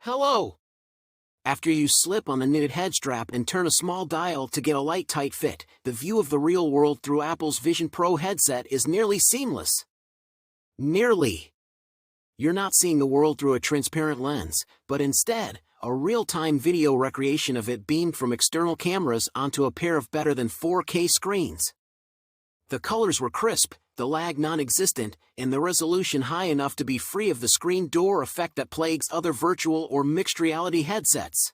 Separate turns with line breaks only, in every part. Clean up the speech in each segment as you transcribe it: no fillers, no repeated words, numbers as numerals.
Hello! After you slip on the knitted head strap and turn a small dial to get a light tight fit, the view of the real world through Apple's Vision Pro headset is nearly seamless. Nearly. You're not seeing the world through a transparent lens, but instead, a real-time video recreation of it beamed from external cameras onto a pair of better than 4K screens. The colors were crisp, the lag non-existent, and the resolution high enough to be free of the screen door effect that plagues other virtual or mixed reality headsets.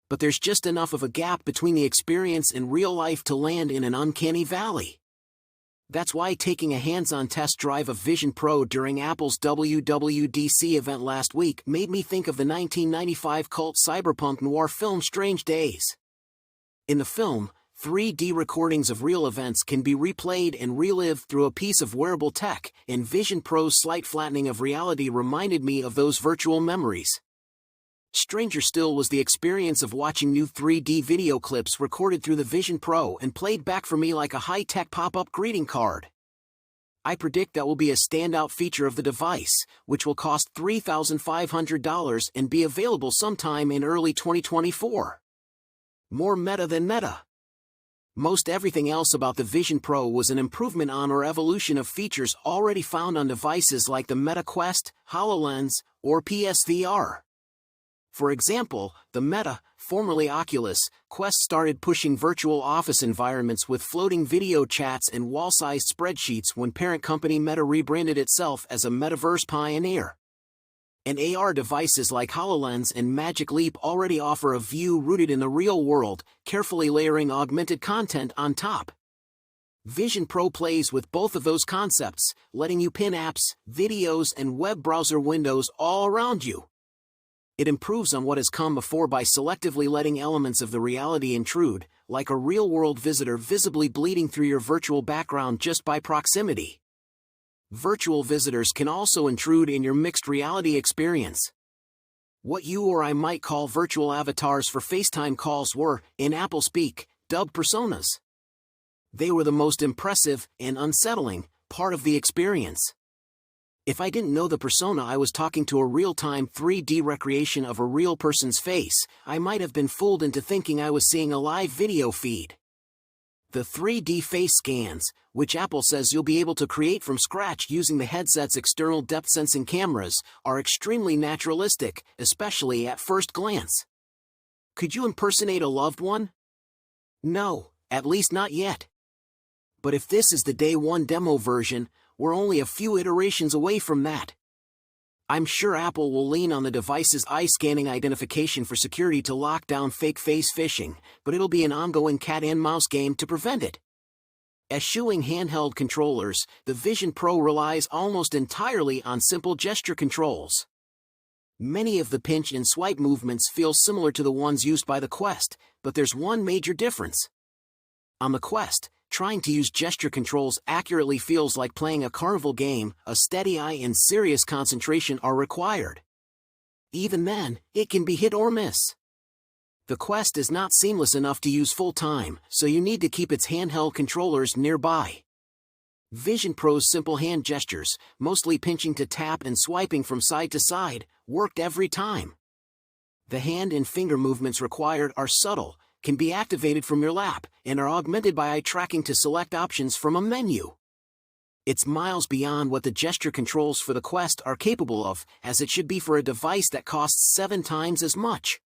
But there's just enough of a gap between the experience and real life to land in an uncanny valley. That's why taking a hands-on test drive of Vision Pro during Apple's WWDC event last week made me think of the 1995 cult cyberpunk noir film Strange Days. In the film, 3D recordings of real events can be replayed and relived through a piece of wearable tech, and Vision Pro's slight flattening of reality reminded me of those virtual memories. Stranger still was the experience of watching new 3D video clips recorded through the Vision Pro and played back for me like a high-tech pop-up greeting card. I predict that will be a standout feature of the device, which will cost $3,500 and be available sometime in early 2024. More meta than meta. Most everything else about the Vision Pro was an improvement on or evolution of features already found on devices like the Meta Quest, HoloLens, or PSVR. For example, the Meta, formerly Oculus, Quest started pushing virtual office environments with floating video chats and wall-sized spreadsheets when parent company Meta rebranded itself as a metaverse pioneer. And AR devices like HoloLens and Magic Leap already offer a view rooted in the real world, carefully layering augmented content on top. Vision Pro plays with both of those concepts, letting you pin apps, videos, and web browser windows all around you. It improves on what has come before by selectively letting elements of the reality intrude, like a real-world visitor visibly bleeding through your virtual background just by proximity. Virtual visitors can also intrude in your mixed reality experience. What you or I might call virtual avatars for FaceTime calls were, in Apple speak, dubbed personas. They were the most impressive and unsettling part of the experience. If I didn't know the persona I was talking to a real-time 3D recreation of a real person's face, I might have been fooled into thinking I was seeing a live video feed. The 3D face scans, which Apple says you'll be able to create from scratch using the headset's external depth-sensing cameras, are extremely naturalistic, especially at first glance. Could you impersonate a loved one? No, at least not yet. But if this is the day one demo version, we're only a few iterations away from that. I'm sure Apple will lean on the device's eye-scanning identification for security to lock down fake face phishing, but it'll be an ongoing cat-and-mouse game to prevent it. Eschewing handheld controllers, the Vision Pro relies almost entirely on simple gesture controls. Many of the pinch and swipe movements feel similar to the ones used by the Quest, but there's one major difference. On the Quest, trying to use gesture controls accurately feels like playing a carnival game. A steady eye and serious concentration are required. Even then, it can be hit or miss. The Quest is not seamless enough to use full-time, so you need to keep its handheld controllers nearby. Vision Pro's simple hand gestures, mostly pinching to tap and swiping from side to side, worked every time. The hand and finger movements required are subtle, can be activated from your lap, and are augmented by eye tracking to select options from a menu. It's miles beyond what the gesture controls for the Quest are capable of, as it should be for a device that costs 7 times as much.